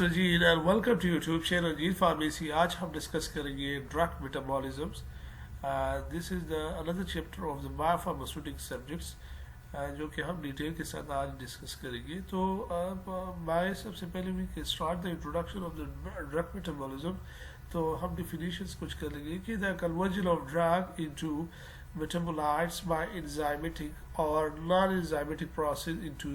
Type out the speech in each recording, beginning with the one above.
Doctor Gene and welcome to YouTube channel Gene pharmacy. आज हम discuss करेंगे drug metabolisms. This is the another chapter of the biopharmaceutic subjects जो कि हम detail के साथ आज डिस्कस करेंगे। तो मैं सबसे पहले we start the introduction of the drug metabolism. तो हम डिफिनीशंस कुछ करेंगे कि the conversion of drug into metabolites by enzymatic or non-enzymatic process into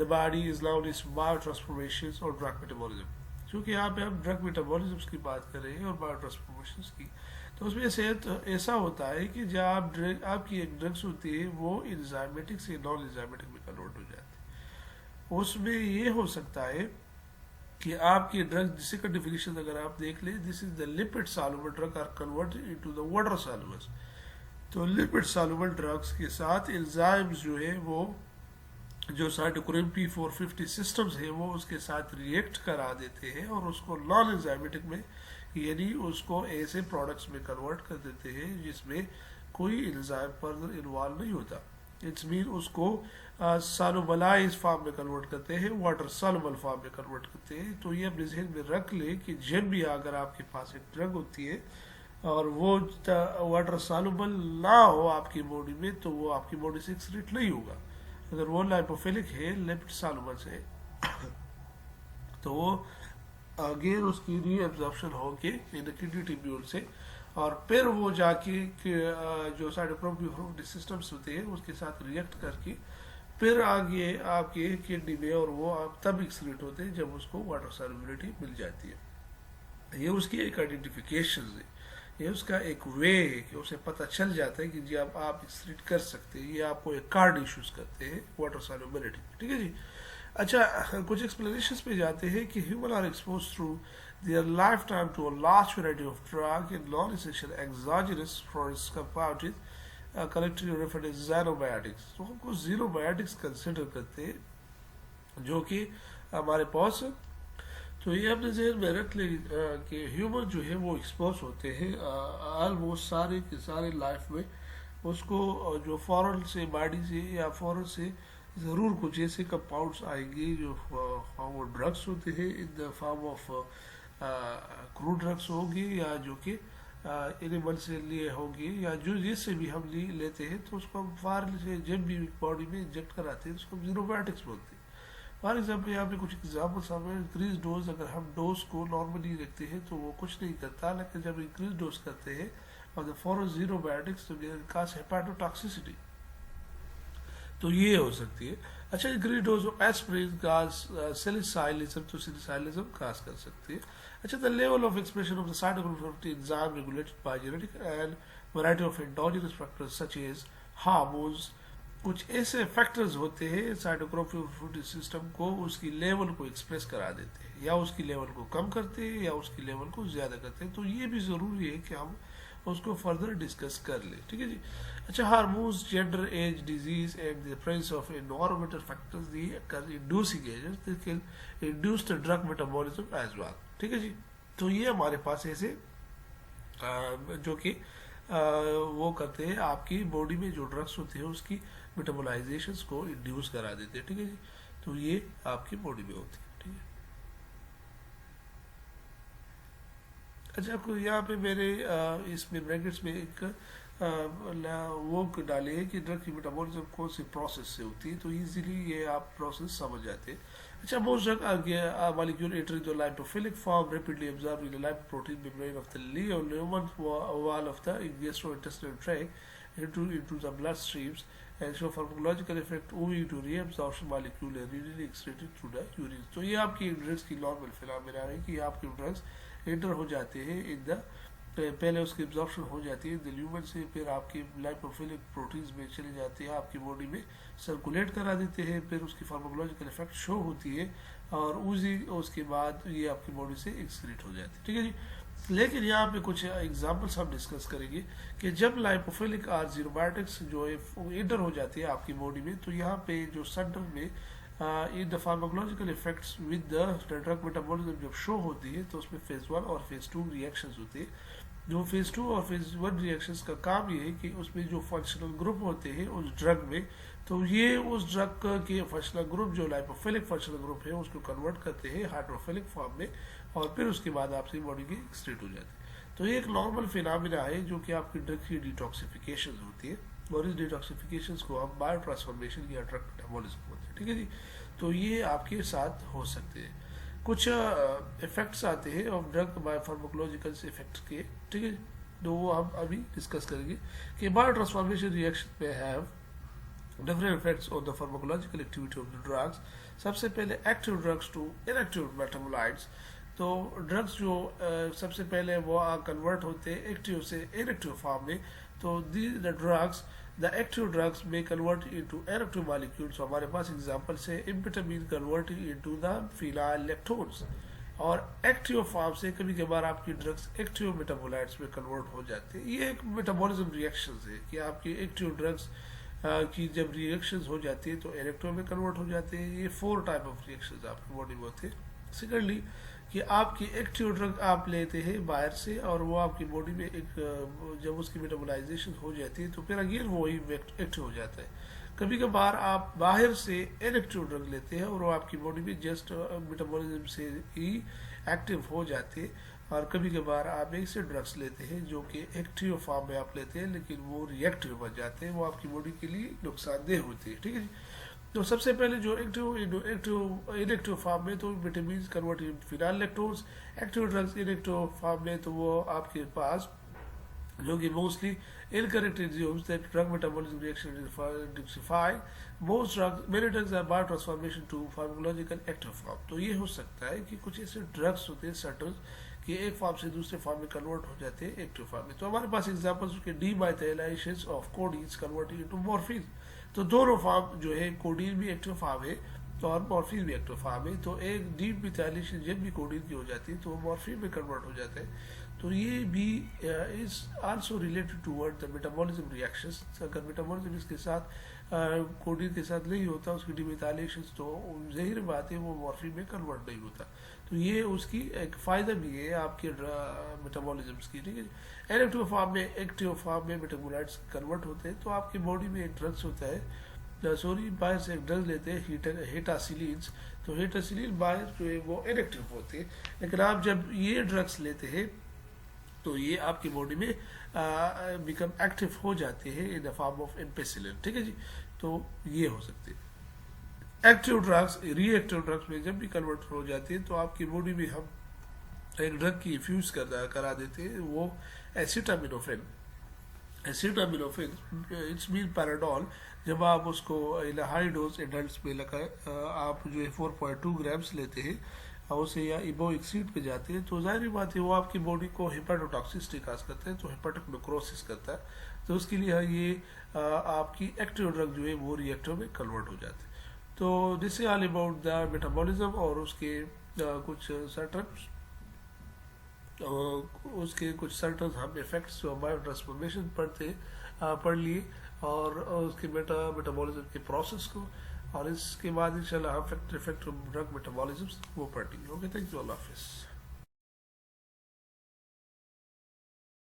the body is known as biotransformations or drug metabolism। क्योंकि यहाँ पे हम ड्रग मेटाबॉलिज्म की बात कर रहे हैं और बायोट्रांसफॉर्मेशंस की, तो उसमें से ऐसा होता है कि जब आप आपकी एक ड्रग्स होती है वो इंजाइमेटिक से नॉन इंजाइमेटिक में कन्वर्ट हो जाती है। उसमें ये हो सकता है कि आपकी ड्रग, जिससे का डिफिनेशन अगर आप देख ले, this is the lipid soluble drug are converted into the water solubles. तो लिपिड सॉल्युबल ड्रग्स के साथ एंजाइम्स जो है वो जो साइटोक्रोम P450 सिस्टम्स है वो उसके साथ रिएक्ट करा देते हैं और उसको नॉन एंजाइमेटिक में, यानी उसको ऐसे प्रोडक्ट्स में कन्वर्ट कर देते हैं जिसमें कोई एंजाइम फर्दर इन्वॉल्व नहीं होता। इट्स मीन उसको सॉल्युबलाइज फॉर्म में कन्वर्ट करते हैं, वाटर सॉल्युबल फॉर्म में कन्वर्ट करते हैं। तो ये अपने जहन में रख ले कि जब भी अगर आपके पास एक ड्रग होती है और वो वाटर सॉल्युबल ना हो आपकी बॉडी में, तो वो आपकी बॉडी से एक्सक्रीट नहीं होगा। अगर वो लाइपोफिलिक है, लिपिड सॉल्युबल है, तो वो अगेन उसकी रीअब्जॉर्प्शन होके किडनी ट्यूब्यूल से और फिर वो जाके जो साइटोक्रोम P450 सिस्टम्स होते हैं उसके साथ रिएक्ट करके फिर आगे आपके किडनी में, और वो आप तब एक्सक्रीट होते हैं जब उसको वाटर सॉल्युबिलिटी मिल जाती है। ये उसकी एक आइडेंटिफिकेशन है, ये उसका एक वे है कि उसे पता चल जाता है कि जी आप एक्सक्रीट कर सकते हैं, ये आपको एक कार्ड इश्यूज करते हैं वाटर सॉल्युबिलिटी। ठीक है जी। अच्छा, कुछ एक्सप्लेनेशंस पे जाते हैं कि human are expose through their life time to a large variety of drug and non essential exogenous forest compounded collectively referred as xenobiotics. तो हमको ज़ीरोबायोटिक्स कंसिडर करते हैं जो कि हमारे पास। तो ये अपने जहन में रख ले कि ह्यूमन जो है वो एक्सपोज होते हैं ऑलमोस्ट सारे के सारे लाइफ में। उसको जो फॉरेन से बॉडी से या फॉरेन से ज़रूर कुछ ऐसे कंपाउंड्स आएंगे जो वो ड्रग्स होते हैं in the form of crude drugs होगी या जो कि एनिमल से लिए होगी या जो जिससे भी हम लेते हैं, तो उसको हम फॉरेन से जब भी बॉडी में इंजेक्ट कराते हैं उसको हम ज़ीरोबायोटिक्स बोलते हैं। फॉर एग्जाम्पल यहाँ पे कुछ एग्जाम्पल्स हमें इंक्रीज डोज, अगर हम डोज को नॉर्मली रखते हैं तो वो कुछ नहीं करता, लेकिन जब इंक्रीज डोज करते हैं और द फॉर ज़ीरोबायोटिक्स तो काज हेपाटोटॉक्सिसिटी, तो ये हो सकती है। अच्छा, increase dose of aspirin cause salicylism, तो सैलिसाइलिज्म काज कर सकती है। अच्छा, the level of expression of the cytochrome P450 enzyme regulated by genetic and variety of endogenous factors such as hormones. कुछ ऐसे फैक्टर्स होते हैं साइटोक्रोम P450 सिस्टम को, उसकी लेवल को एक्सप्रेस करा देते हैं, या उसकी लेवल को कम करते हैं या उसकी लेवल को ज़्यादा करते हैं। तो ये भी ज़रूरी है कि हम उसको फर्दर डिस्कस कर ले। ठीक है जी। अच्छा, hormones, gender, age, disease and the presence of environmental factors the inducing agents they can induce the drug metabolism as well. ठीक है जी। तो ये हमारे पास ऐसे जो कि वो करते हैं, आपकी बॉडी में जो ड्रग्स होते हैं उसकी मेटाबोलाइजेशंस को इंड्यूस करा देते हैं। ठीक है जी। तो ये आपकी बॉडी में होती है। ठीक है। अच्छा, आपको यहाँ पे मेरे इसमें ब्रैकेट्स में एक वो डाले है कि ड्रग की मेटाबॉलिज्म कौन सी प्रोसेस से होती है, तो इजीली ये आप प्रोसेस समझ जाते हैं। अच्छा, most drug molecule entering the lipophilic form rapidly absorbed in the lipoprotein membrane of the lumen wall of the gastrointestinal tract into the blood streams and show pharmacological effect owing to reabsorption molecule and readily excreted through the urine। तो ये आपकी drugs की normal phenomena है कि आपके drugs enter हो जाते हैं इन द, पहले उसकी एब्जॉर्प्शन हो जाती है द ल्यूमन से, फिर आपकी लाइपोफिलिक प्रोटीन्स में चले जाते हैं, आपकी बॉडी में सर्कुलेट करा देते हैं, फिर उसकी फार्माकोलॉजिकल इफेक्ट शो होती है और उसके बाद ये आपकी बॉडी से एक्सक्रीट हो जाती है। ठीक है जी। लेकिन यहाँ पे कुछ एग्जांपल्स हम डिस्कस करेंगे कि जब लाइपोफिलिक और ज़ीरोबायोटिक्स जो है एंटर हो जाती है आपकी बॉडी में, तो यहाँ पे जो सेंटर में in the pharmacological effects with the drug metabolism जब शो होती है, तो उसमें फेज 1 और फेज 2 रिएक्शंस होती है। जो फेज 2 और फेज 1 रिएक्शंस का काम ये है कि उसमें जो फंक्शनल ग्रुप होते हैं उस ड्रग में, तो ये उस ड्रग के फंक्शनल ग्रुप जो लाइपोफिलिक फंक्शनल ग्रुप है उसको कन्वर्ट करते हैं हाइड्रोफिलिक फॉर्म में, और फिर उसके बाद आपसे बॉडी की स्टेट हो जाती है। तो ये एक नॉर्मल फिनोमिना है जो कि आपकी ड्रग की डिटॉक्सिफिकेशन होती है, और इस डिटॉक्सिफिकेशन को हम बायो ट्रांसफॉर्मेशन या ड्रग मेटाबॉलिज्म बोलते हैं। ठीक है जी, तो ये आपके साथ हो सकते हैं। कुछ इफेक्ट्स आते हैं और ड्रग बायो फार्माकोलॉजिकल इफेक्ट के, ठीक है, तो वो हम अभी डिस्कस करेंगे कि बायो ट्रांसफॉर्मेशन रिएक्शन में have different effects on the pharmacological activity of the drugs. सबसे पहले active drugs to inactive metabolites. तो ड्रग्स जो सबसे पहले वो कन्वर्ट होते हैं एक्टिव से इनएक्टिव फॉर्म में, तो the drugs the active drugs में कन्वर्ट इनटू इनएक्टिव मॉलिक्यूल्स। हमारे पास एग्जांपल्स है एम्फेटामिन कन्वर्टिंग इनटू द फिनाइलैक्टोन्स, और एक्टिव फॉर्म से कभी कभार आपकी ड्रग्स एक्टिव मेटाबोलाइट्स में कन्वर्ट हो जाते हैं। ये एक मेटाबॉलिज्म रिएक्शन है कि आपकी एक्टिव ड्रग्स की जब रिएक्शंस हो जाती है तो इलेक्ट्रो में कन्वर्ट हो जाते हैं। ये 4 टाइप ऑफ रिएक्शंस आपकी बॉडी में होते हैं। सेकेंडली कि आपकी एक्टिव ड्रग आप लेते हैं बाहर से और वो आपकी बॉडी में एक जब उसकी मेटाबोलाइजेशन हो जाती है तो फिर अगेन वही एक्टिव हो जाता है। कभी कभार आप बाहर से इनएक्टिव ड्रग लेते हैं और वो आपकी बॉडी में जस्ट मेटाबॉलिज्म से ही एक्टिव हो जाते हैं, और कभी कभार आप ऐसे ड्रग्स लेते हैं जो कि एक्टिव फॉर्म में आप लेते हैं लेकिन वो रिएक्टिव बन जाते हैं, वो आपकी बॉडी के लिए नुकसानदेह होते हैं। ठीक है जी, तो सबसे पहले जो इनएक्टिव फॉर्म में तो vitamin convert in phenylactones. Active drugs inactive form में तो वो आपके पास जो कि mostly incorrect assumes that drug metabolism reaction detoxify most drugs, many drugs are biotransformation to pharmacological active form। तो ये हो सकता है कि कुछ ऐसे ड्रग्स होते हैं सर्टन कि एक फॉर्म से दूसरे फॉर्म में कन्वर्ट हो जाते हैं एक्टिव फॉर्म में। तो हमारे पास एग्जांपल्स के demethylation of codeine converting into morphine. तो दोनों फॉर्म जो है, कोडीन भी एक्टिव फॉर्म है और मॉर्फिन भी एक्टिव फॉर्म है। तो एक डीप मिथाइलेशन जब भी कोडीन की हो जाती है तो मॉर्फिन में कन्वर्ट हो जाता है। तो ये भी is also related toward the metabolism reactions. अगर मेटाबॉलिज्म इसके साथ कोडीन के साथ नहीं होता उसकी डिमिथाइलेशन, तो ज़ाहिर बात है वो मॉर्फिन में कन्वर्ट नहीं होता। तो ये उसकी एक फ़ायदा भी है आपके मेटाबॉलिज्म की। ठीक है, इनएक्टिव फॉर्म में एक्टिव फॉर्म में मेटाबोलाइट्स कन्वर्ट होते हैं। तो आपकी बॉडी में एक ड्रग्स होता है, बाहर से एक ड्रग लेते हैं हेटासिलीन्स। तो हेटासिलीन बाहर जो है वो इनएक्टिव होते हैं, लेकिन आप जब ये ड्रग्स लेते हैं तो ये आपकी बॉडी में बिकम एक्टिव हो जाते हैं in the form of ampicillin. ठीक है जी, तो ये हो सकते हैं। एक्टिव ड्रग्स रिएक्टिव ड्रग्स में जब भी कन्वर्ट हो जाती है तो आपकी बॉडी में हम एक ड्रग की फ्यूज करा देते हैं, वो एसिटामिनोफेन। It's mean paradol. जब आप उसको इन हाई डोज एडल्ट में लगा आप जो है 4.2 ग्राम्स लेते हैं और उसे या इबो एक्सीड पे जाते हैं, तो जाहिर बात है वो आपकी बॉडी को हेपाटोटॉक्सिसिटी काज करता है, तो हेपाटिक नेक्रोसिस करता है। तो उसके लिए ये आपकी एक्टिव ड्रग जो है वो रिएक्टिव में कन्वर्ट हो जाते हैं। तो this is all about the metabolism और उसके कुछ सर्टन हम इफेक्ट्स जो बायो ट्रांसफॉर्मेशन पढ़ लिए और उसके मेटाबॉलिज्म के प्रोसेस को, और इसके बाद इंशाल्लाह हम इफेक्ट ऑफ ड्रग मेटाबॉलिज्म वो पढ़ेंगे। ओके, थैंक यू, अल्लाह हाफिज़।